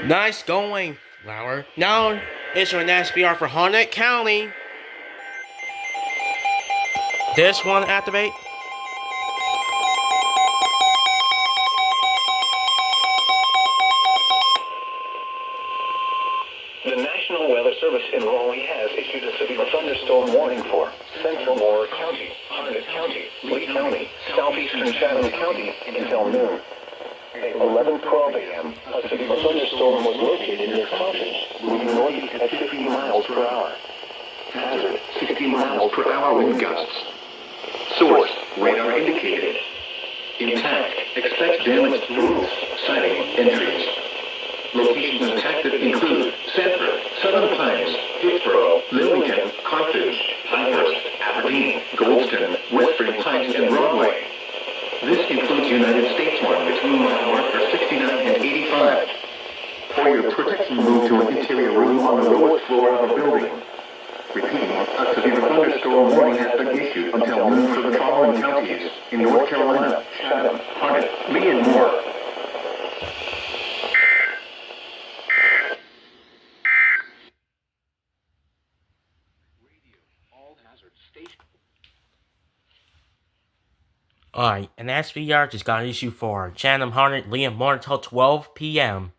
Nice going, Flower. Now it's an SBR for Harnett County. This one activate. The National Weather Service in Raleigh has issued a severe thunderstorm warning for Central Moore County, Harnett County, Lee County, southeastern Chatham County until noon. At 11:12 a.m., a severe thunderstorm was located near Chatham, moving northeast at 50 miles per hour. Hazard, 60 miles per hour wind gusts. Source, radar indicated. Intact, expect damaged roofs, siding, and trees. Locations detected include Sanford, Southern Pines, Hillsborough, Lillington, Carthage, Pinehurst, Aberdeen, Goldston, West Spring Heights, and Broadway. This includes United States one between mile marker 69 and 85. For your protection, move to an interior room on the lowest floor of a building. Repeating, a severe thunderstorm warning has been issued until noon for the following counties in North Carolina, Chatham, Harnett, Lee, and Moore. Alright, an SBR just got issued for Chatham, Harnett, Lee, and Moore until 12 p.m.